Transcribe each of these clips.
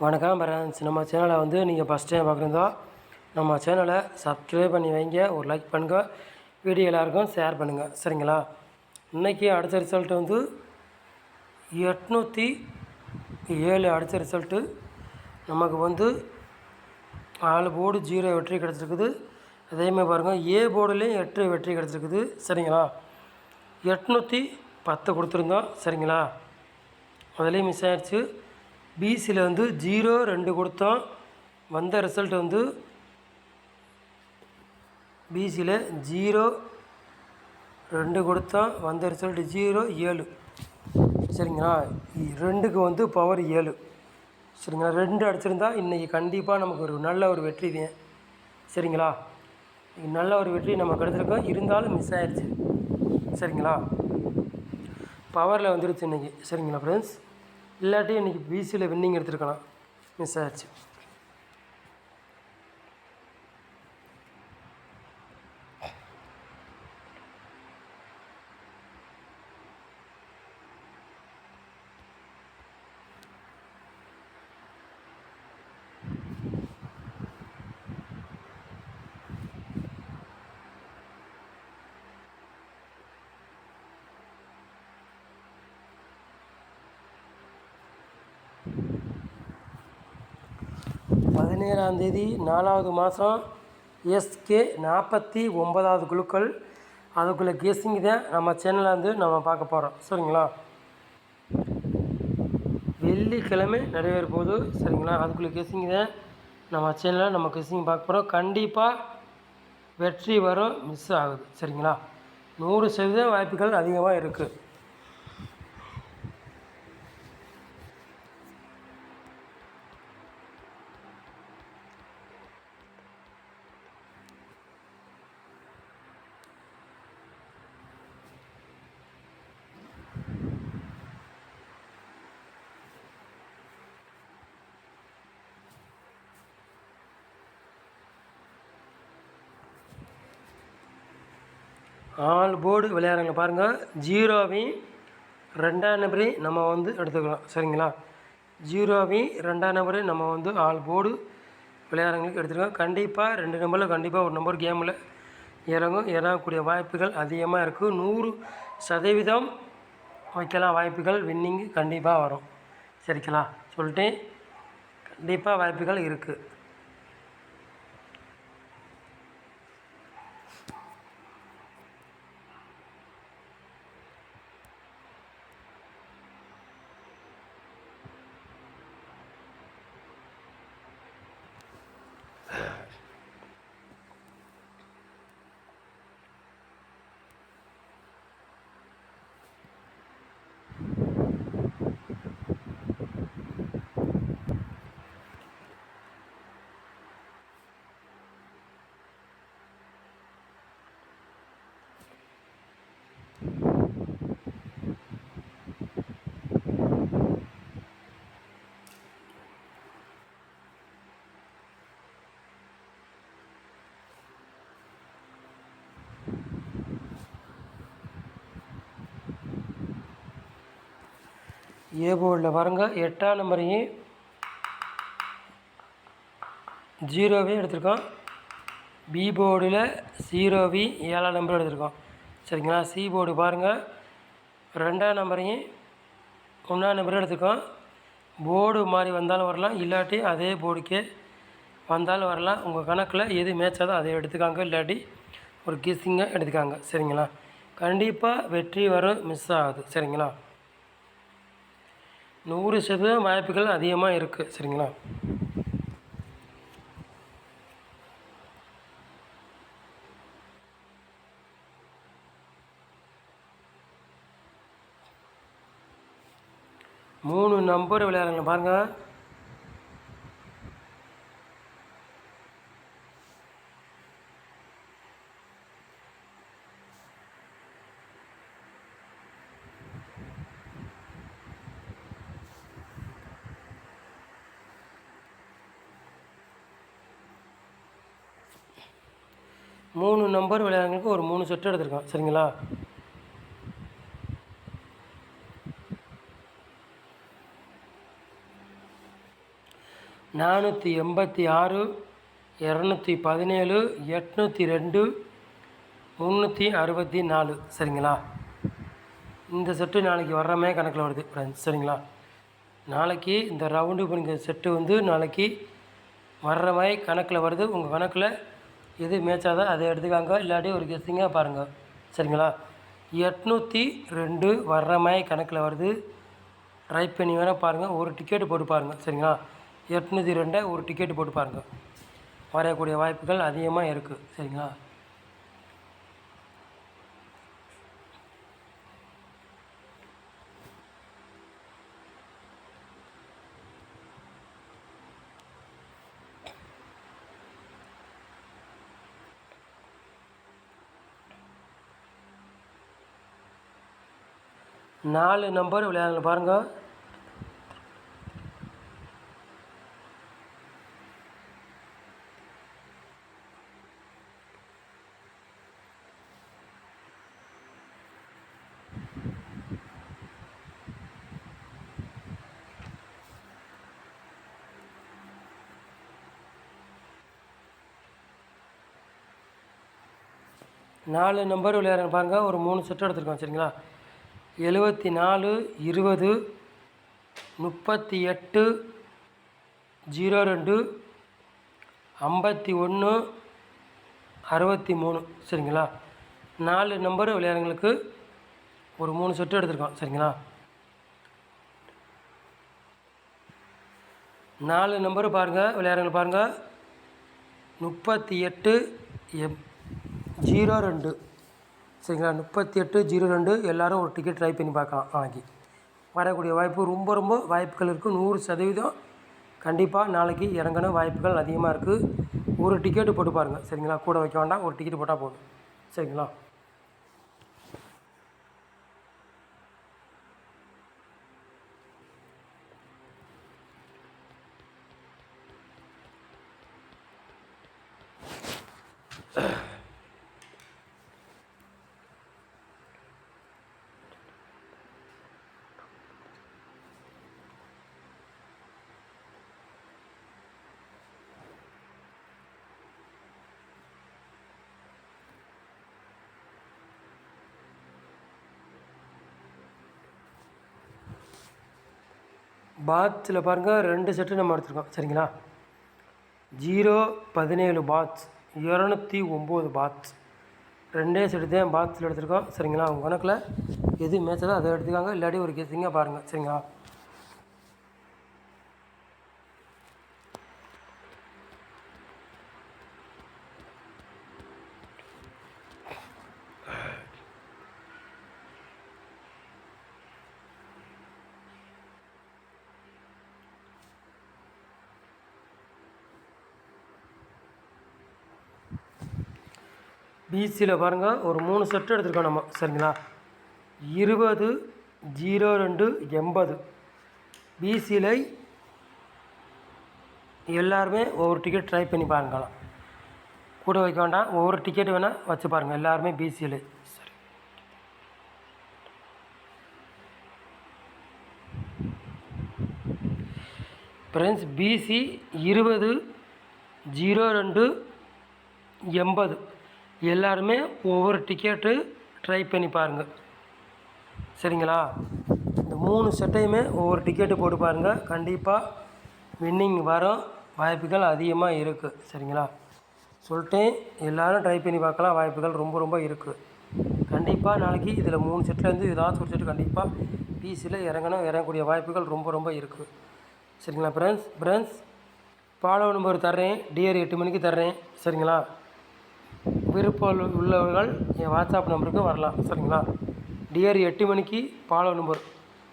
வணக்கம் ஃப்ரெண்ட்ஸ். நம்ம சேனலை வந்து நீங்கள் ஃபஸ்ட் டைம் பார்க்குறதா நம்ம சேனலை சப்ஸ்கிரைப் பண்ணி வைங்க, ஒரு லைக் பண்ணுங்கள், வீடியோ எல்லாருக்கும் ஷேர் பண்ணுங்கள், சரிங்களா? இன்றைக்கி அடித்த ரிசல்ட்டு வந்து 807 அடித்த ரிசல்ட்டு. நமக்கு வந்து 4 போர்டு 0 வெற்றி கிடச்சிருக்குது. அதேமாதிரி பாருங்கள், ஏ போர்டுலேயும் 8 வெற்றி கிடச்சிருக்குது, சரிங்களா? 810 கொடுத்துருந்தோம், சரிங்களா? அதுலேயும் மிஸ் ஆகிடுச்சு. பிசியில் வந்து 0-2 கொடுத்தோம். வந்த ரிசல்ட் வந்து பிசியில் 0-2 கொடுத்தோம். வந்த ரிசல்ட் 0-7, சரிங்களா? 2க்கு வந்து பவர் 7, சரிங்களா? 2 அடிச்சிருந்தா இன்றைக்கி கண்டிப்பாக நமக்கு ஒரு நல்ல ஒரு வெற்றி தான், சரிங்களா? நல்ல ஒரு வெற்றி நமக்கு கிடச்சிருக்கோம். இருந்தாலும் மிஸ் ஆகிடுச்சு, சரிங்களா? பவரில் வந்துடுச்சு இன்றைக்கி, சரிங்களா ஃப்ரெண்ட்ஸ்? இல்லாட்டி இன்றைக்கி பிசியில் வின்னிங் எடுத்துருக்கலாம், மிஸ் ஆகிடுச்சு. தேதி 4வது மாதம் எஸ்கே 49வது குழுக்கள். அதுக்குள்ளே கெஸ்ஸிங் தான் நம்ம சேனலில் வந்து நம்ம பார்க்க போகிறோம், சரிங்களா? வெள்ளிக்கிழமை நடைபெற போகுது, சரிங்களா? அதுக்குள்ளே கெஸ்ஸிங் தான் நம்ம சேனலில் நம்ம கெஸ்ஸிங் பார்க்க போகிறோம். கண்டிப்பாக வெற்றி வரும், மிஸ் ஆகுது, சரிங்களா? 100% வாய்ப்புகள் அதிகமாக இருக்குது. ஆல் போர்டு விளையாடுறவங்க பாருங்கள், 0வையும் 2ஆம் நம்பரையும் நம்ம வந்து எடுத்துக்கலாம், சரிங்களா? 0வையும் 2ஆம் நம்பரையும் நம்ம வந்து ஆல் போர்டு விளையாடுறவங்களுக்கு எடுத்துக்கலாம். கண்டிப்பாக 2 நம்பரில் கண்டிப்பாக ஒரு நம்பர் கேமில் இறங்கக்கூடிய வாய்ப்புகள் அதிகமாக இருக்குது. 100% வைக்கலாம் வாய்ப்புகள், வின்னிங்கு கண்டிப்பாக வரும், சரிங்களா? சொல்லிட்டு கண்டிப்பாக வாய்ப்புகள் இருக்குது. ஏ போர்டில் பாருங்கள், 8ஆம் நம்பரையும் 0வையும் எடுத்திருக்கோம். பி போர்டில் 0வையும் 7ஆம் நம்பரும் எடுத்திருக்கோம், சரிங்களா? சி போர்டு பாருங்கள், 2ஆம் நம்பரையும் 1ஆம் நம்பரும் எடுத்திருக்கோம். போர்டு மாதிரி வந்தாலும் வரலாம், இல்லாட்டி அதே போர்டுக்கே வந்தாலும் வரலாம். உங்கள் கணக்கில் எது மேட்சாதோ அதை எடுத்துக்காங்க, இல்லாட்டி ஒரு கெஸ்ஸிங்காக எடுத்துக்காங்க, சரிங்களா? கண்டிப்பாக வெற்றி வரும், மிஸ் ஆகுது, சரிங்களா? 100% வாய்ப்புகள் அதிகமாக இருக்குது, சரிங்களா? மூணு நம்பர் விளையாடுங்க பாருங்கள். மூணு நம்பர் விளையாடுறவங்களுக்கு ஒரு 3 செட்டு எடுத்திருக்கோம், சரிங்களா? 486 217 802 364 சரிங்களா. இந்த செட்டு நாளைக்கு வர்றமே கணக்கில் வருது ஃப்ரெண்ட்ஸ் சரிங்களா. நாளைக்கு இந்த ரவுண்டு பண்ணிக்கிற செட்டு வந்து நாளைக்கு வர்ற மாதிரி கணக்கில் வருது. உங்கள் கணக்கில் எது மேட்சாதோ அதை எடுத்துக்காங்க, இல்லாட்டி ஒரு கெஸ்ஸிங்காக பாருங்கள் சரிங்களா. 802 வர்ற மாதிரி கணக்கில் வருது. ட்ரை பண்ணி வேணால் பாருங்கள், ஒரு டிக்கெட்டு போட்டு பாருங்கள் சரிங்களா. 802 ஒரு டிக்கெட்டு போட்டு பாருங்கள், வரையக்கூடிய வாய்ப்புகள் அதிகமாக இருக்குது சரிங்களா. நாலு நம்பர் விளையாடுங்க பாருங்கள். நாலு நம்பர் விளையாடுங்க பாருங்கள். ஒரு 3 செட்டு எடுத்துருக்கோம் சரிங்களா. 74 20 38 02 51 63 சரிங்களா. 4 நம்பர் விளையாடுங்களுக்கு ஒரு 3 செட்டு எடுத்துருக்கோம் சரிங்களா. 4 நம்பர் பாருங்கள், விளையாடுங்க பாருங்கள். 38 02 சரிங்களா. 38 02 எல்லோரும் ஒரு டிக்கெட் ட்ரை பண்ணி பார்க்கலாம். நாளைக்கு வரக்கூடிய வாய்ப்பு ரொம்ப ரொம்ப வாய்ப்புகள் இருக்குது. 100% கண்டிப்பாக நாளைக்கு இறங்கணும் வாய்ப்புகள் அதிகமாக இருக்குது. ஒரு டிக்கெட்டு போட்டு பாருங்கள் சரிங்களா. கூட வைக்க வேண்டாம், ஒரு டிக்கெட்டு போட்டால் போதும் சரிங்களா. பாத்ஸில் பாருங்கள் 2 செட்டு நம்ம எடுத்துருக்கோம் சரிங்களா. 0-17 பாத்ஸ் 209 பாத்ஸ் 2 செட்டு தான் பாத்ஸில் எடுத்துருக்கோம் சரிங்களா. உங்கள் கணக்கில் எது மேட்சதோ அதை எடுத்துக்காங்க, இல்லாட்டி ஒரு கெஸ்ஸிங்காக பாருங்கள் சரிங்களா. பிசியில் பாருங்கள் ஒரு 3 செட்டு எடுத்துருக்கோம் நம்ம சரிங்களா. 20 02 80 பிசியில் எல்லாருமே ஒவ்வொரு டிக்கெட் ட்ரை பண்ணி பாருங்களாம், கூட வைக்க வேண்டாம், ஒவ்வொரு டிக்கெட் வேணால் வச்சு பாருங்கள் எல்லாருமே பிசியில் சரி. ஃப்ரெண்ட்ஸ் பிசி 20 02 80 எல்லாருமே ஒவ்வொரு டிக்கெட்டு ட்ரை பண்ணி பாருங்கள் சரிங்களா. இந்த 3 செட்டையுமே ஒவ்வொரு டிக்கெட்டு போட்டு பாருங்கள், கண்டிப்பாக வின்னிங் வரும் வாய்ப்புகள் அதிகமாக இருக்குது சரிங்களா. சொல்லிட்டேன், எல்லோரும் ட்ரை பண்ணி பார்க்கலாம், வாய்ப்புகள் ரொம்ப ரொம்ப இருக்குது. கண்டிப்பாக நாளைக்கு இதில் 3 செட்லேருந்து ஏதாச்சும் ஒரு செட்டு கண்டிப்பாக பிசியில் இறங்கக்கூடிய வாய்ப்புகள் ரொம்ப ரொம்ப இருக்குது சரிங்களா. ஃப்ரெண்ட்ஸ் ஃபாலோ நம்பர் தர்றேன், டிஆர் 8 மணிக்கு தர்றேன் சரிங்களா. விருப்பம் உள்ளவர்கள் என் வாட்ஸ்அப் நம்பருக்கு வரலாம் சரிங்களா. டிஆர் 8 மணிக்கு ஃபாலோ நம்பர்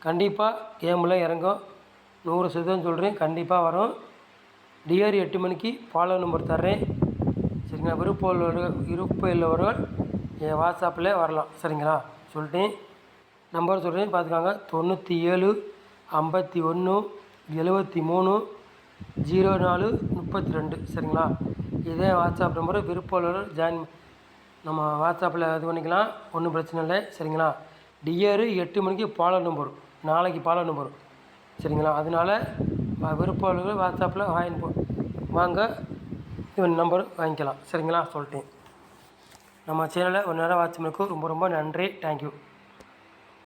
கண்டிப்பாக கேமில் இறங்கும், 100% சொல்கிறேன், கண்டிப்பாக வரும். டிஆர் 8 மணிக்கு ஃபாலோ நம்பர் தர்றேன் சரிங்களா. விருப்பம் உள்ளவர்கள் என் வாட்ஸ்அப்பில் வரலாம் சரிங்களா. சொல்லிட்டேன், நம்பர் சொல்கிறேன் பார்த்துக்காங்க. 97 51 73 04 32 சரிங்களா. இதே வாட்ஸ்அப் நம்பரு. விருப்பம் ஜாயின் நம்ம வாட்ஸ்அப்பில் இது பண்ணிக்கலாம், ஒன்றும் பிரச்சனை இல்லை சரிங்களா. டிஆர் 8 மணிக்கு ஃபாலோ நம்பர், நாளைக்கு ஃபாலோ நம்பர் சரிங்களா. அதனால் விருப்பம் வாட்ஸ்அப்பில் வாங்க இவன் நம்பர் வாங்கிக்கலாம். சரிங்களா? சொல்லிட்டேன். நம்ம சேனலை ஒரு நேரம் வாட்ச் பண்ணதுக்கு ரொம்ப ரொம்ப நன்றி. தேங்க்யூ.